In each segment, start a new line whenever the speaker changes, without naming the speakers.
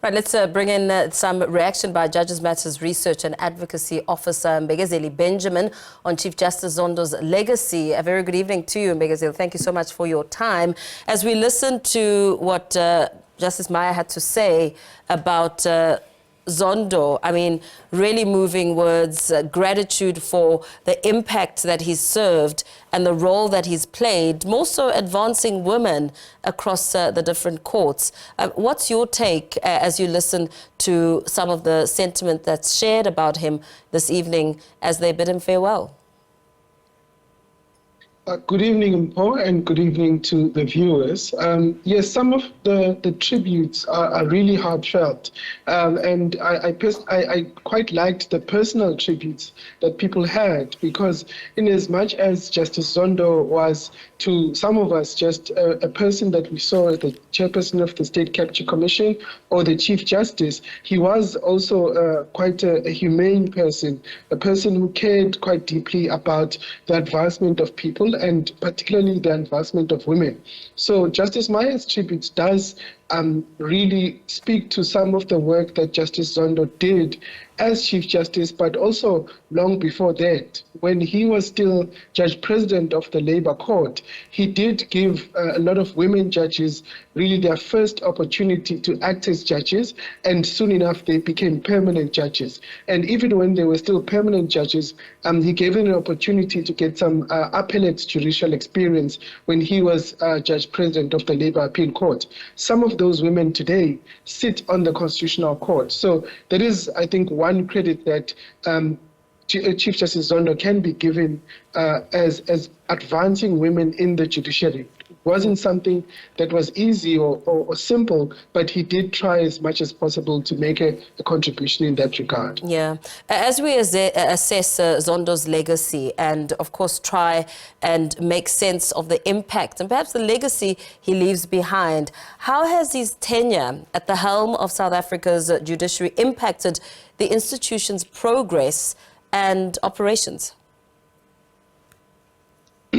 Right, let's bring in some reaction by Judges Matters Research and Advocacy Officer Mbekezeli Benjamin on Chief Justice Zondo's legacy. A very good evening to you, Mbekezeli. Thank you so much for your time. As we listen to what Justice Maya had to say about Zondo, I mean, really moving words, gratitude for the impact that he's served and the role that he's played, more so advancing women across the different courts. What's your take as you listen to some of the sentiment that's shared about him this evening as they bid him farewell?
Good evening, Mpo, and good evening to the viewers. Yes, some of the tributes are really heartfelt, and I quite liked the personal tributes that people had, because in as much as Justice Zondo was to some of us just a person that we saw as the chairperson of the State Capture Commission or the Chief Justice, he was also quite a humane person, a person who cared quite deeply about the advancement of people and particularly the advancement of women. So Justice Maya's tribute does really speak to some of the work that Justice Zondo did as Chief Justice, but also long before that, when he was still Judge President of the Labour Court, he did give a lot of women judges really their first opportunity to act as judges, and soon enough they became permanent judges. And even when they were still permanent judges, he gave them an opportunity to get some appellate judicial experience when he was Judge President of the Labour Appeal Court. Some of those women today sit on the Constitutional Court. So there is, I think, one credit that Chief Justice Zondo can be given as advancing women in the judiciary. It wasn't something that was easy or simple, but he did try as much as possible to make a contribution in that regard.
Yeah. As we assess Zondo's legacy and, of course, try and make sense of the impact and perhaps the legacy he leaves behind, how has his tenure at the helm of South Africa's judiciary impacted the institution's progress and operations?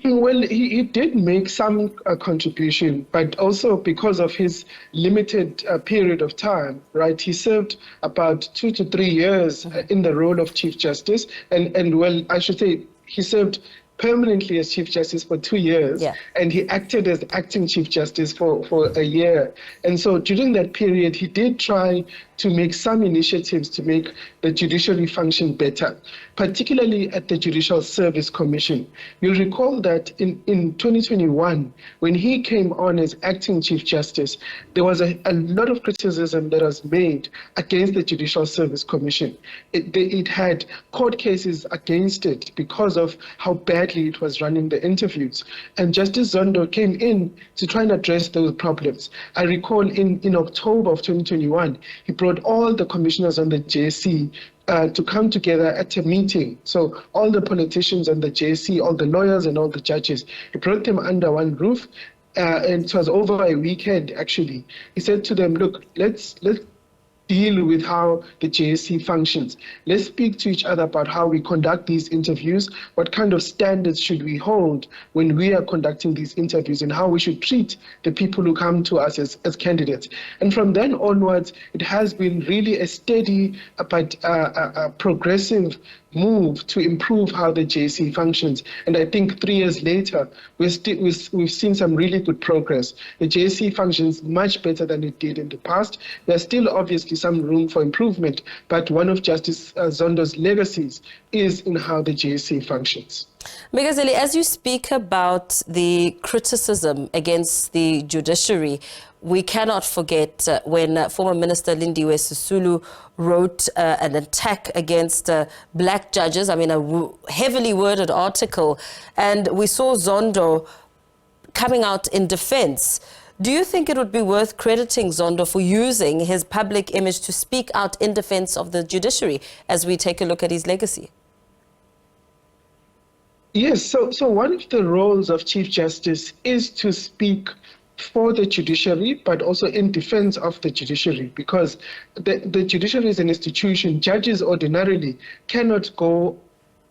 Well, he did make some contribution, but also because of his limited period of time, right? He served about 2 to 3 years in the role of Chief Justice, and well, I should say he served permanently as Chief Justice for 2 years, and he acted as acting Chief Justice for a year. And so during that period, he did try to make some initiatives to make the judiciary function better, particularly at the Judicial Service Commission. You'll recall that in 2021, when he came on as acting Chief Justice, there was a lot of criticism that was made against the Judicial Service Commission. It had court cases against it because of how badly it was running the interviews. And Justice Zondo came in to try and address those problems. I recall in October of 2021, he brought all the commissioners on the JSC to come together at a meeting. So all the politicians on the JSC, all the lawyers and all the judges, he brought them under one roof, and it was over a weekend actually. He said to them, look, let's deal with how the JSC functions. Let's speak to each other about how we conduct these interviews, what kind of standards should we hold when we are conducting these interviews, and how we should treat the people who come to us as candidates. And from then onwards, it has been really a steady but progressive move to improve how the JSC functions. And I think 3 years later, we've seen some really good progress. The JSC functions much better than it did in the past. There's still obviously some room for improvement, but one of Justice Zondo's legacies is in how the JSC functions.
Mbekezeli, as you speak about the criticism against the judiciary, we cannot forget when former Minister Lindiwe Sisulu wrote an attack against black judges, I mean a heavily worded article, and we saw Zondo coming out in defense. Do you think it would be worth crediting Zondo for using his public image to speak out in defense of the judiciary as we take a look at his legacy?
Yes, so one of the roles of Chief Justice is to speak for the judiciary, but also in defense of the judiciary, because the judiciary is an institution. Judges ordinarily cannot go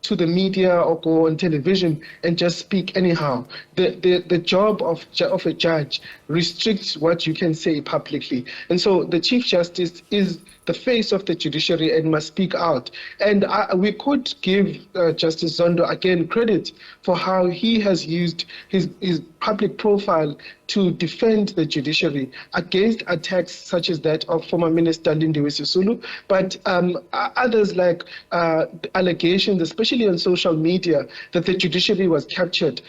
to the media or go on television and just speak anyhow. The job of a judge restricts what you can say publicly. And so the Chief Justice is the face of the judiciary and must speak out. And we could give Justice Zondo again credit for how he has used his public profile to defend the judiciary against attacks such as that of former Minister Lindiwe Sisulu, but others like allegations, especially on social media, that the judiciary was captured.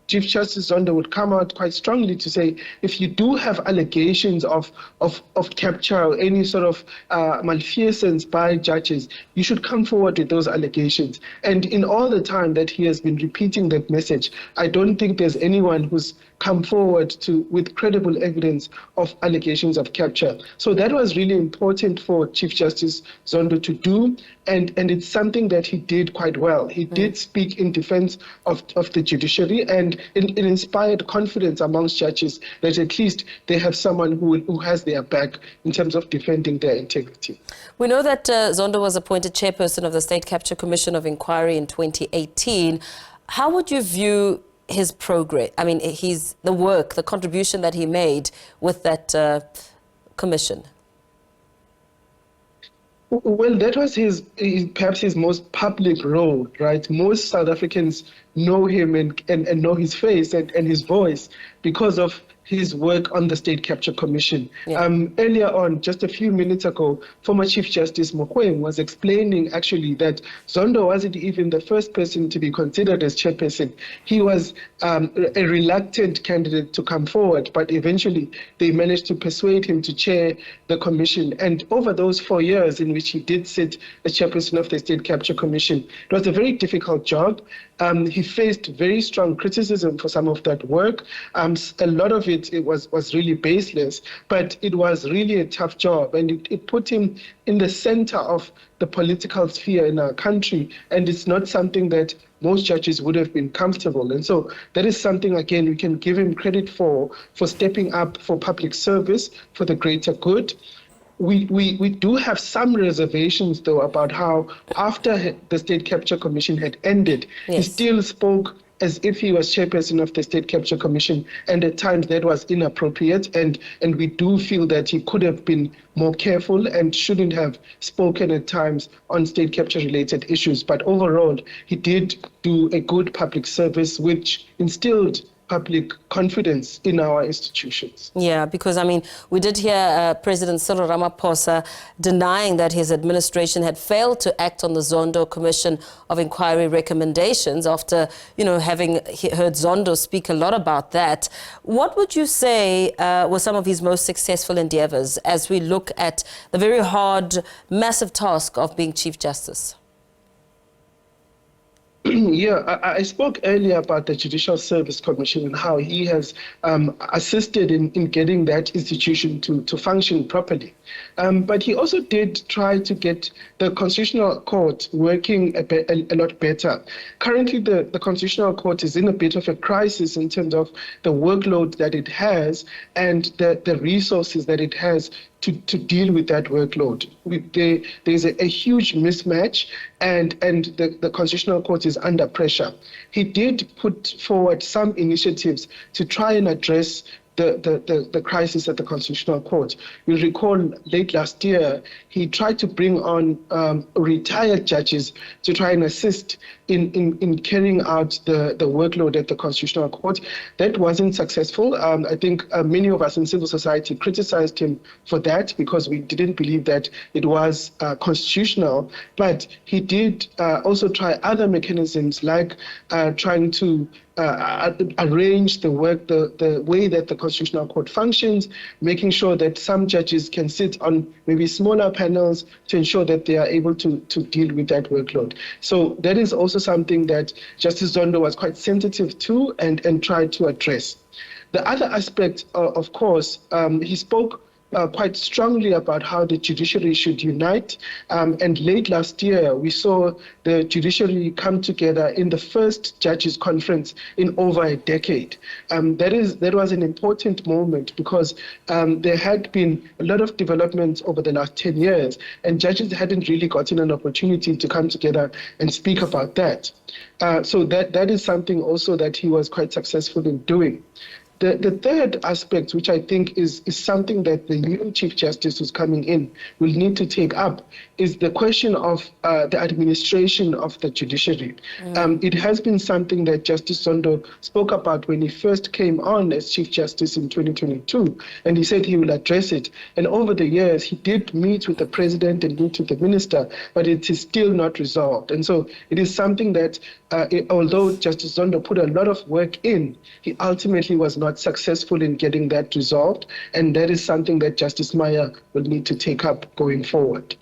Chief Justice Zondo would come out quite strongly to say, if you do have allegations of capture or any sort of malfeasance by judges, you should come forward with those allegations. And in all the time that he has been repeating that message, I don't think there's anyone who's come forward with credible evidence of allegations of capture. So that was really important for Chief Justice Zondo to do, and it's something that he did quite well. He did speak in defense of the judiciary, and it inspired confidence amongst judges that at least they have someone who has their back in terms of defending their integrity.
We know that Zondo was appointed chairperson of the State Capture Commission of Inquiry in 2018. How would you view his progress? I mean, the work, the contribution that he made with that commission?
Well, that was perhaps his most public role, right? Most South Africans know him and know his face and his voice because of his work on the State Capture Commission. Yeah. Earlier on, just a few minutes ago, former Chief Justice Mogoeng was explaining actually that Zondo wasn't even the first person to be considered as chairperson. He was a reluctant candidate to come forward, but eventually they managed to persuade him to chair the commission. And over those 4 years in which he did sit as chairperson of the State Capture Commission, it was a very difficult job. He faced very strong criticism for some of that work. A lot of it was really baseless, but it was really a tough job, and it put him in the center of the political sphere in our country, and it's not something that most judges would have been comfortable. And so that is something, again, we can give him credit for stepping up for public service, for the greater good. We do have some reservations, though, about how after the State Capture Commission had ended, yes, he still spoke as if he was chairperson of the State Capture Commission, and at times that was inappropriate, and we do feel that he could have been more careful and shouldn't have spoken at times on state capture-related issues. But overall, he did do a good public service, which instilled public confidence in our institutions.
Yeah, because, I mean, we did hear President Cyril Ramaphosa denying that his administration had failed to act on the Zondo Commission of Inquiry recommendations after, having heard Zondo speak a lot about that. What would you say were some of his most successful endeavors as we look at the very hard, massive task of being Chief Justice?
Yeah, I spoke earlier about the Judicial Service Commission and how he has assisted in getting that institution to function properly. But he also did try to get the Constitutional Court working a lot better. Currently, the Constitutional Court is in a bit of a crisis in terms of the workload that it has and the resources that it has to deal with that workload. There's a huge mismatch, and the Constitutional Court is under pressure. He did put forward some initiatives to try and address the crisis at the Constitutional Court. You recall late last year, he tried to bring on retired judges to try and assist in carrying out the workload at the Constitutional Court. That wasn't successful. I think many of us in civil society criticized him for that because we didn't believe that it was constitutional. But he did also try other mechanisms like trying to arrange the work, the way that the Constitutional Court functions, making sure that some judges can sit on maybe smaller panels to ensure that they are able to deal with that workload. So that is also something that Justice Zondo was quite sensitive to and tried to address. The other aspect, of course, he spoke quite strongly about how the judiciary should unite. And late last year, we saw the judiciary come together in the first judges' conference in over a decade. That was an important moment because there had been a lot of developments over the last 10 years, and judges hadn't really gotten an opportunity to come together and speak about that. So that is something also that he was quite successful in doing. The third aspect, which I think is something that the new Chief Justice who's coming in will need to take up, is the question of the administration of the judiciary. It has been something that Justice Zondo spoke about when he first came on as Chief Justice in 2022, and he said he will address it. And over the years, he did meet with the President and meet with the Minister, but it is still not resolved. And so it is something that, although Justice Zondo put a lot of work in, he ultimately was not successful in getting that resolved, and that is something that Justice Maya will need to take up going forward.